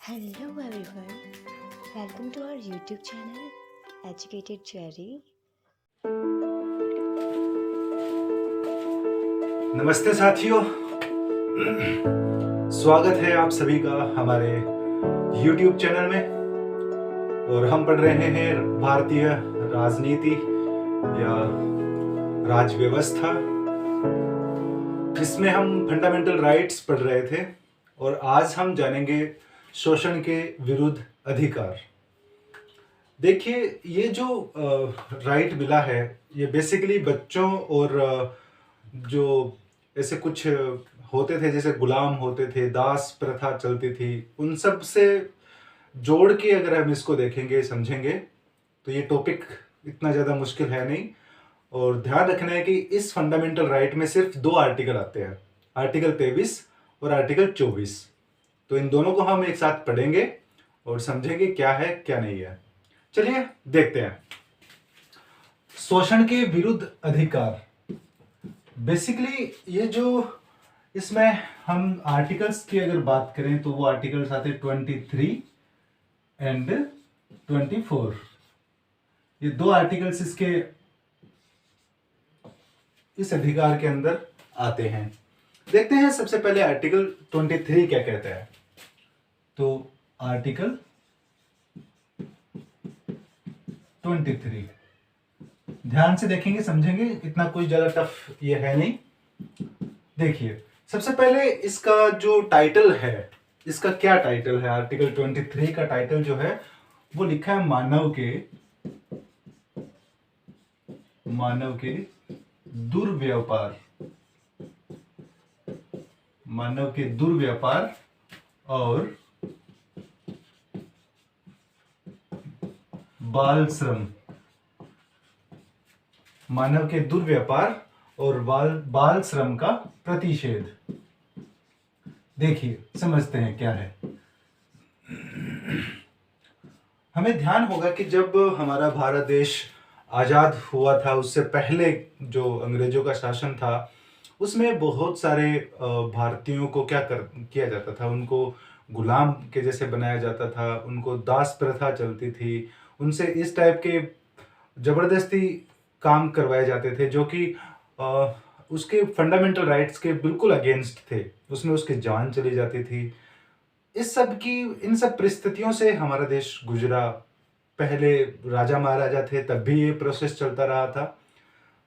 Hello everyone, welcome to our YouTube channel Educated Cherry. नमस्ते साथियों, स्वागत है आप सभी का हमारे YouTube चैनल में। और हम पढ़ रहे हैं भारतीय राजनीति या राज व्यवस्था, जिसमें हम फंडामेंटल राइट्स पढ़ रहे थे। और आज हम जानेंगे शोषण के विरुद्ध अधिकार। देखिए, ये जो राइट मिला है, ये बेसिकली बच्चों और जो ऐसे कुछ होते थे, जैसे गुलाम होते थे, दास प्रथा चलती थी, उन सब से जोड़ के अगर हम इसको देखेंगे, समझेंगे, तो ये टॉपिक इतना ज़्यादा मुश्किल है नहीं। और ध्यान रखना है कि इस फंडामेंटल राइट में सिर्फ 2 आर्टिकल आते हैं, आर्टिकल 23 और आर्टिकल 24। तो इन दोनों को हम एक साथ पढ़ेंगे और समझेंगे क्या है क्या नहीं है। चलिए देखते हैं। शोषण के विरुद्ध अधिकार। बेसिकली ये जो इसमें हम आर्टिकल्स की अगर बात करें तो वो आर्टिकल्स आते हैं 23 एंड 24। ये 2 आर्टिकल्स इस अधिकार के अंदर आते हैं। देखते हैं सबसे पहले आर्टिकल 23 क्या कहता है। तो आर्टिकल 23 ध्यान से देखेंगे, समझेंगे, इतना कोई ज्यादा टफ ये है नहीं। देखिए, सबसे पहले इसका जो टाइटल है, इसका क्या टाइटल है। आर्टिकल 23 का टाइटल जो है वो लिखा है मानव के दुर्व्यापार, मानव के दुर्व्यापार और बाल श्रम, मानव के दुर्व्यापार और बाल श्रम का प्रतिषेध। देखिए, समझते हैं क्या है। हमें ध्यान होगा कि जब हमारा भारत देश आजाद हुआ था, उससे पहले जो अंग्रेजों का शासन था, उसमें बहुत सारे भारतीयों को किया जाता था। उनको गुलाम के जैसे बनाया जाता था, उनको दास प्रथा चलती थी, उनसे इस टाइप के जबरदस्ती काम करवाए जाते थे, जो कि उसके फंडामेंटल राइट्स के बिल्कुल अगेंस्ट थे। उसमें उसकी जान चली जाती थी। इन सब परिस्थितियों से हमारा देश गुजरा। पहले राजा महाराजा थे, तब भी ये प्रोसेस चलता रहा था।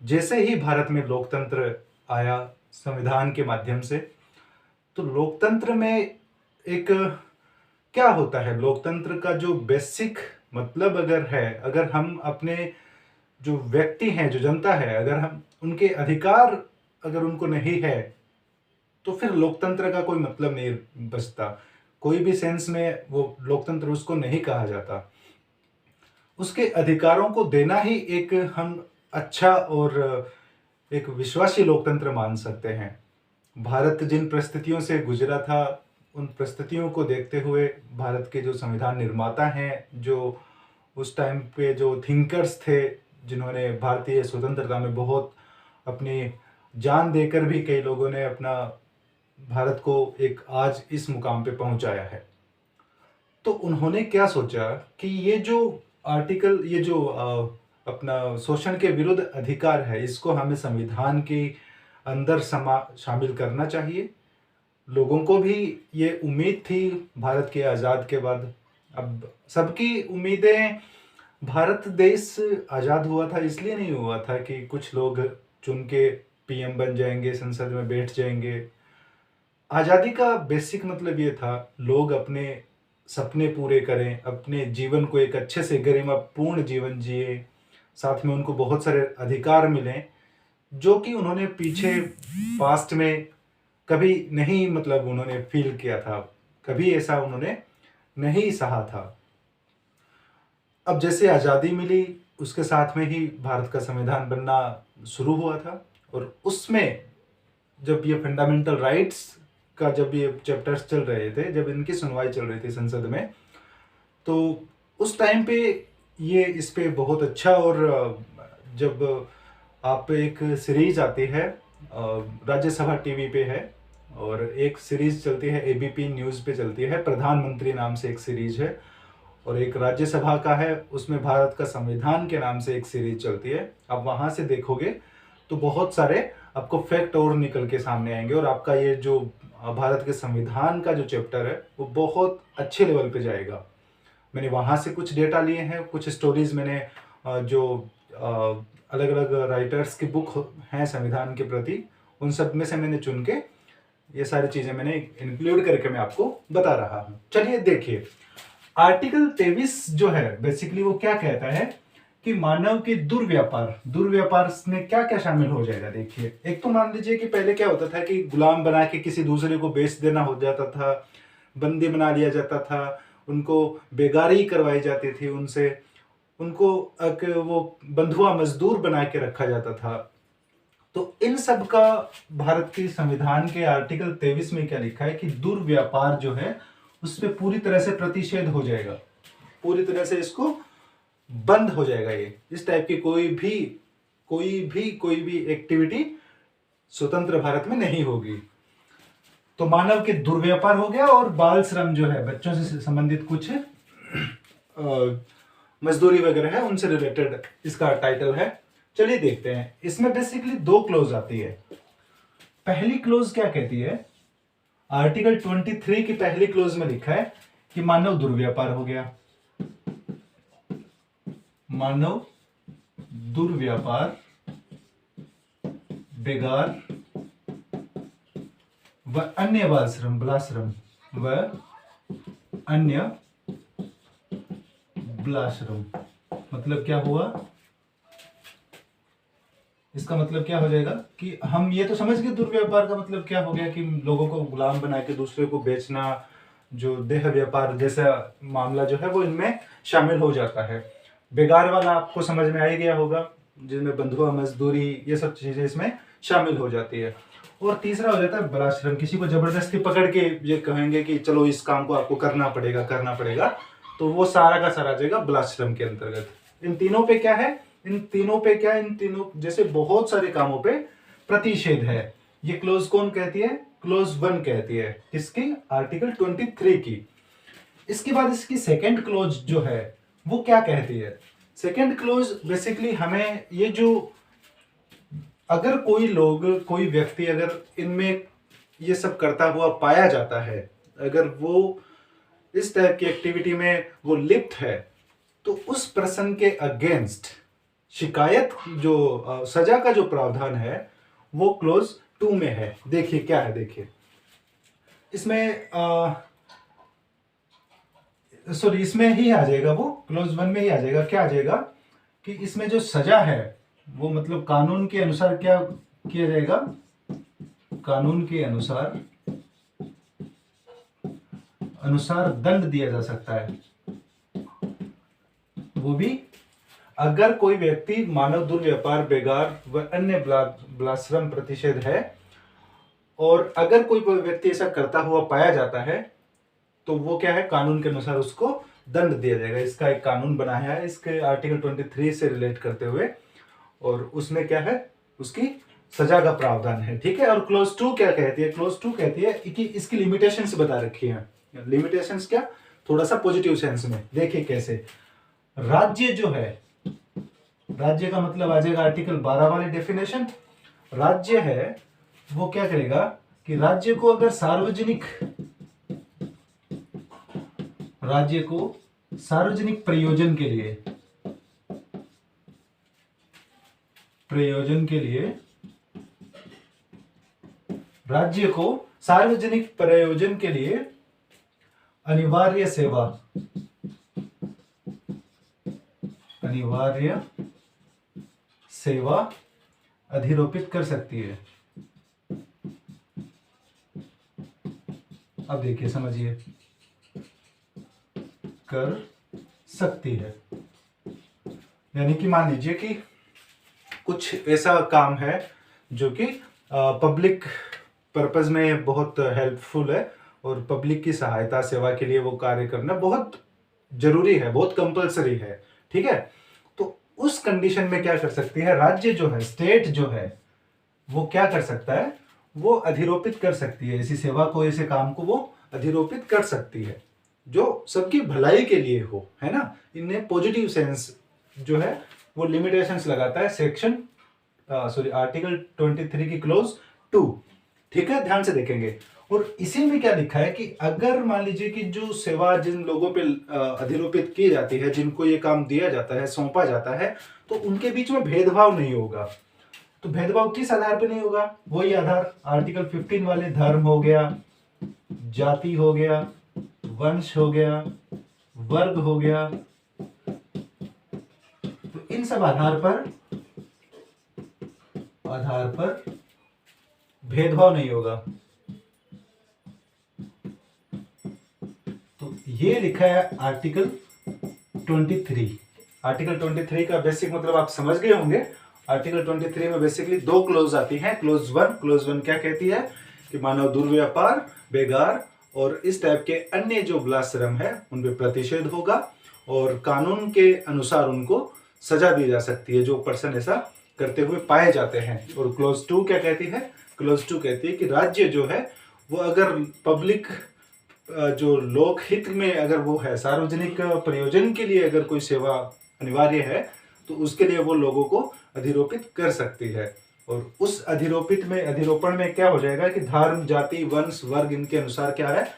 जैसे ही भारत में लोकतंत्र आया संविधान के माध्यम से, तो लोकतंत्र में एक क्या होता है, लोकतंत्र का जो बेसिक मतलब अगर हम अपने जो व्यक्ति हैं, जो जनता है, अगर हम उनके अधिकार अगर उनको नहीं है, तो फिर लोकतंत्र का कोई मतलब नहीं बचता। कोई भी सेंस में वो लोकतंत्र उसको नहीं कहा जाता। उसके अधिकारों को देना ही एक हम अच्छा और एक विश्वासी लोकतंत्र मान सकते हैं। भारत जिन परिस्थितियों से गुजरा था, उन परिस्थितियों को देखते हुए भारत के जो संविधान निर्माता हैं, जो उस टाइम पे जो थिंकर्स थे, जिन्होंने भारतीय स्वतंत्रता में बहुत अपनी जान देकर भी कई लोगों ने अपना भारत को एक आज इस मुकाम पे पहुंचाया है। तो उन्होंने क्या सोचा कि ये जो आर्टिकल, ये जो अपना शोषण के विरुद्ध अधिकार है, इसको हमें संविधान के अंदर शामिल करना चाहिए। लोगों को भी ये उम्मीद थी भारत के आज़ाद के बाद। अब सबकी उम्मीदें, भारत देश आज़ाद हुआ था इसलिए नहीं हुआ था कि कुछ लोग चुन के पीएम बन जाएंगे, संसद में बैठ जाएंगे। आज़ादी का बेसिक मतलब ये था, लोग अपने सपने पूरे करें, अपने जीवन को एक अच्छे से गरिमापूर्ण जीवन जिए, साथ में उनको बहुत सारे अधिकार मिलें, जो कि उन्होंने पीछे पास्ट में कभी नहीं, मतलब उन्होंने फील किया था, कभी ऐसा उन्होंने नहीं सहा था। अब जैसे आज़ादी मिली, उसके साथ में ही भारत का संविधान बनना शुरू हुआ था। और उसमें जब ये फंडामेंटल राइट्स का जब ये चैप्टर्स चल रहे थे, जब इनकी सुनवाई चल रही थी संसद में, तो उस टाइम पे ये इस पे बहुत अच्छा। और जब आप एक सीरीज आती है, राज्यसभा टीवी पे है, और एक सीरीज चलती है एबीपी न्यूज़ पे चलती है, प्रधानमंत्री नाम से एक सीरीज है, और एक राज्यसभा का है, उसमें भारत का संविधान के नाम से एक सीरीज चलती है। आप वहाँ से देखोगे तो बहुत सारे आपको फैक्ट और निकल के सामने आएंगे, और आपका ये जो भारत के संविधान का जो चैप्टर है वो बहुत अच्छे लेवल पे जाएगा। मैंने वहाँ से कुछ डेटा लिए हैं, कुछ स्टोरीज मैंने जो अलग अलग राइटर्स की बुक हैं संविधान के प्रति, उन सब में से मैंने चुन के ये सारी चीज़ें मैंने इंक्लूड करके मैं आपको बता रहा हूँ। चलिए देखिए, आर्टिकल 23 जो है बेसिकली वो क्या कहता है कि मानव के दुर्व्यापार में क्या क्या शामिल हो जाएगा। देखिए, एक तो मान लीजिए कि पहले क्या होता था कि गुलाम बना के किसी दूसरे को बेच देना हो जाता था, बंदी बना लिया जाता था, उनको बेगारी करवाई जाती थी, उनको वो बंधुआ मजदूर बना के रखा जाता था। तो इन सब का भारत के संविधान के आर्टिकल 23 में क्या लिखा है कि दुर्व्यापार जो है उस पर पूरी तरह से प्रतिषेध हो जाएगा, पूरी तरह से इसको बंद हो जाएगा। ये इस टाइप की कोई भी एक्टिविटी स्वतंत्र भारत में नहीं होगी। तो मानव के दुर्व्यापार हो गया, और बाल श्रम जो है बच्चों से संबंधित कुछ मजदूरी वगैरह है उनसे रिलेटेड इसका टाइटल है। चलिए देखते हैं, इसमें बेसिकली 2 क्लोज आती है। पहली क्लोज क्या कहती है, आर्टिकल 23 की पहली क्लोज में लिखा है कि मानव दुर्व्यापार हो गया, मानव दुर्व्यापार, बेगार व अन्य बलाश्रम व अन्य बलाश्रम। मतलब क्या हुआ, इसका मतलब क्या हो जाएगा कि हम ये तो समझ गए दुर्व्यापार का मतलब क्या हो गया कि लोगों को गुलाम बना के दूसरे को बेचना, जो देह व्यापार जैसा मामला जो है वो इनमें शामिल हो जाता है। बेगार वाला आपको समझ में आ ही गया होगा, जिसमें बंधुआ मजदूरी ये सब चीजें इसमें शामिल हो जाती है। और तीसरा हो जाता है बलाश्रम, किसी को जबरदस्ती पकड़ के ये कहेंगे कि चलो इस काम को आपको करना पड़ेगा, तो वो सारा का सारा जाएगा बलाश्रम के अंतर्गत। इन तीनों जैसे बहुत सारे कामों पे प्रतिषेध है। ये क्लोज कौन कहती है, क्लोज 1 कहती है, इसकी आर्टिकल 23 की। इसके बाद इसकी सेकंड क्लोज जो है वो क्या कहती है। सेकंड क्लोज बेसिकली हमें ये जो, अगर कोई व्यक्ति अगर इनमें ये सब करता हुआ पाया जाता है, अगर वो इस टाइप की एक्टिविटी में वो लिप्त है, तो उस पर्सन के अगेंस्ट शिकायत जो सजा का जो प्रावधान है वो क्लोज 2 में है। देखिए क्या है, देखिए इसमें इसमें ही आ जाएगा, वो क्लोज 1 में ही आ जाएगा। क्या आ जाएगा कि इसमें जो सजा है वो मतलब कानून के अनुसार क्या किया जाएगा, कानून के अनुसार दंड दिया जा सकता है। वो भी अगर कोई व्यक्ति मानव दुर्व्यापार, बेगार व अन्य बलाश्रम प्रतिषेध है, और अगर कोई व्यक्ति ऐसा करता हुआ पाया जाता है तो वो क्या है, कानून के अनुसार उसको दंड दिया जाएगा। इसका एक कानून बनाया है इसके आर्टिकल 23 से रिलेट करते हुए, और उसमें क्या है, उसकी सजा का प्रावधान है। ठीक है। और क्लोज 2 क्या कहती है, क्लोज 2 कहती है कि इसकी लिमिटेशंस बता रखी है। लिमिटेशंस क्या, थोड़ा सा पॉजिटिव सेंस में। देखिए कैसे, राज्य जो है, राज्य का मतलब आ जाएगा आर्टिकल 12 वाली डेफिनेशन। राज्य है वो क्या करेगा कि राज्य को अगर सार्वजनिक प्रयोजन के लिए राज्य को सार्वजनिक प्रयोजन के लिए अनिवार्य सेवा अधिरोपित कर सकती है। अब देखिए, समझिए, कर सकती है। यानी कि मान लीजिए कि कुछ ऐसा काम है जो कि पब्लिक पर्पस में बहुत हेल्पफुल है, और पब्लिक की सहायता सेवा के लिए वो कार्य करना बहुत जरूरी है, बहुत कंपलसरी है। ठीक है। तो उस कंडीशन में क्या कर सकती है, राज्य जो है, स्टेट जो है, वो क्या कर सकता है, वो अधिरोपित कर सकती है, ऐसी सेवा को, ऐसे काम को वो अधिरोपित कर सकती है जो सबकी भलाई के लिए हो, है ना। इनमें पॉजिटिव सेंस जो है वो लिमिटेशंस लगाता है सेक्शन आर्टिकल 23 की क्लोज 2। ठीक है, ध्यान से देखेंगे। और इसी में क्या लिखा है कि अगर मान लीजिए कि जो सेवा जिन लोगों पे अधिरोपित की जाती है, जिनको ये काम दिया जाता है, सौंपा जाता है, तो उनके बीच में भेदभाव नहीं होगा। तो भेदभाव किस आधार पे नहीं होगा? वही आधार आर्टिकल 15 वाले, धर्म हो गया, जाति हो गया, वंश हो गया, वर्ग हो गया, तो इन सब आधार पर भेदभाव नहीं होगा। तो ये लिखा है आर्टिकल 23। आर्टिकल 23 का बेसिक मतलब आप समझ गए होंगे। आर्टिकल 23 में बेसिकली 2 क्लोज आती हैं। क्लोज 1 क्या कहती है कि मानव दुर्व्यापार, बेगार और इस टाइप के अन्य जो बलात्श्रम है उन पे प्रतिषेध होगा और कानून के अनुसार उनको सजा दी जा सकती है जो पर्सन ऐसा करते हुए पाए जाते हैं। और क्लोज 2 क्या कहती है? क्लोज 2 कहती है कि राज्य जो है वो अगर पब्लिक जो लोक हित में अगर वो है, सार्वजनिक प्रयोजन के लिए अगर कोई सेवा अनिवार्य है तो उसके लिए वो लोगों को अधिरोपित कर सकती है। और उस अधिरोपण में क्या हो जाएगा कि धर्म, जाति, वंश, वर्ग इनके अनुसार क्या है,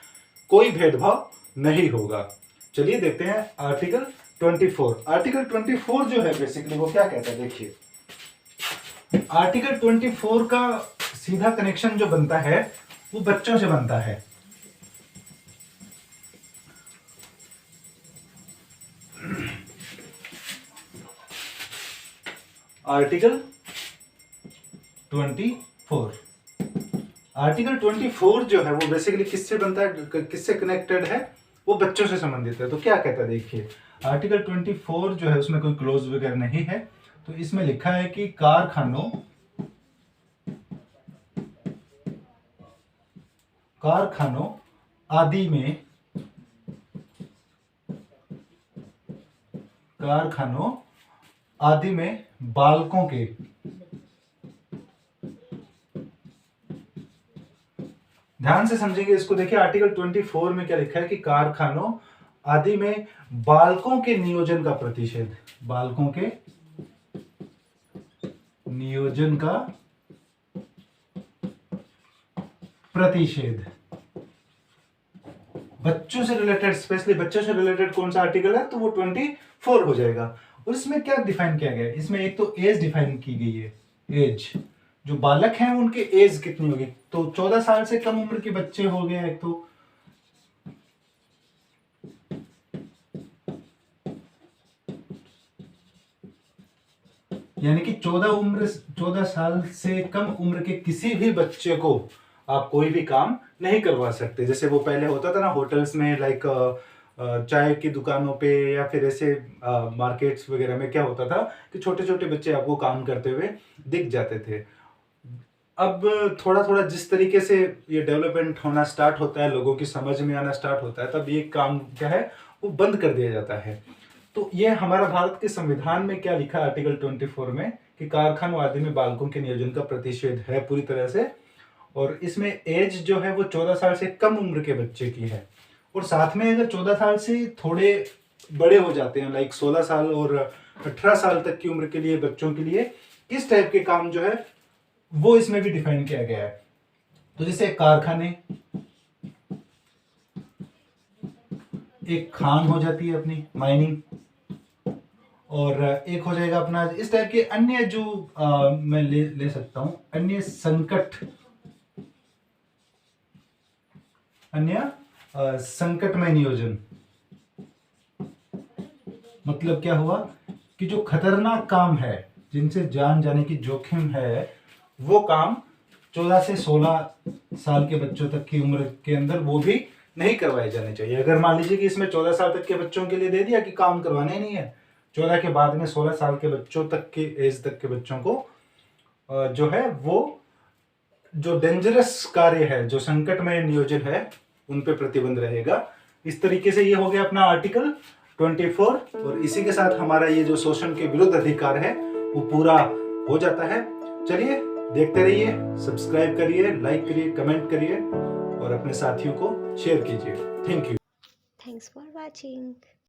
कोई भेदभाव नहीं होगा। चलिए देखते हैं आर्टिकल 24। आर्टिकल 24 जो है बेसिकली वो क्या कहता है, देखिए। आर्टिकल 24 का सीधा कनेक्शन जो बनता है वो बच्चों से बनता है। आर्टिकल 24 जो है वो बेसिकली किससे बनता है, किससे कनेक्टेड है? वो बच्चों से संबंधित है। तो क्या कहता है देखिए, आर्टिकल 24 जो है उसमें कोई क्लोज वगैरह नहीं है। तो इसमें लिखा है कि कारखानों आदि में बालकों के ध्यान से समझेंगे इसको। देखिए आर्टिकल 24 में क्या लिखा है कि कारखानों आदि में बालकों के नियोजन का प्रतिषेध, बालकों के नियोजन का प्रतिषेध। बच्चों से रिलेटेड, स्पेशली बच्चों से रिलेटेड कौन सा आर्टिकल है, तो वो 24 हो जाएगा। और इसमें क्या डिफाइन किया गया है? इसमें एक तो एज डिफाइन की गई है। एज, जो बालक हैं उनके एज कितनी होगी, तो 14 साल से कम उम्र के बच्चे हो गए एक तो, यानी कि 14 साल से कम उम्र के किसी भी बच्चे को आप कोई भी काम नहीं करवा सकते। जैसे वो पहले होता था ना होटल्स में, लाइक चाय की दुकानों पे या फिर ऐसे मार्केट्स वगैरह में क्या होता था कि छोटे छोटे बच्चे आपको काम करते हुए दिख जाते थे। अब थोड़ा थोड़ा जिस तरीके से ये डेवलपमेंट होना स्टार्ट होता है, लोगों की समझ में आना स्टार्ट होता है, तब ये काम क्या है वो बंद कर दिया जाता है। तो ये हमारा भारत के संविधान में क्या लिखा है आर्टिकल 24 में कि कारखानों आदि में बालकों के नियोजन का प्रतिषेध है पूरी तरह से। और इसमें एज जो है वो 14 साल से कम उम्र के बच्चे की है। और साथ में अगर 14 साल से थोड़े बड़े हो जाते हैं, लाइक 16 साल और 18 साल तक की उम्र के लिए बच्चों के लिए किस टाइप के काम जो है वो इसमें भी डिफाइन किया गया है। तो जैसे कारखाने, एक खान हो जाती है अपनी माइनिंग, और एक हो जाएगा अपना इस टाइप के अन्य जो मैं ले सकता हूं अन्य संकटमय नियोजन। मतलब क्या हुआ कि जो खतरनाक काम है, जिनसे जान जाने की जोखिम है, वो काम 14 से 16 साल के बच्चों तक की उम्र के अंदर वो भी नहीं करवाए जाने चाहिए। अगर मान लीजिए कि इसमें 14 साल तक के बच्चों के लिए दे दिया कि काम करवाना ही नहीं है, 14 के बाद में 16 साल के बच्चों तक के एज तक के बच्चों को जो है वो जो डेंजरस कार्य है, जो संकटमय नियोजन है, उन पे प्रतिबंध रहेगा। इस तरीके से ये हो गया अपना आर्टिकल 24। और इसी के साथ हमारा ये जो शोषण के विरुद्ध अधिकार है वो पूरा हो जाता है। चलिए देखते रहिए, सब्सक्राइब करिए, लाइक करिए, कमेंट करिए और अपने साथियों को शेयर कीजिए। Thank you. Thanks for watching.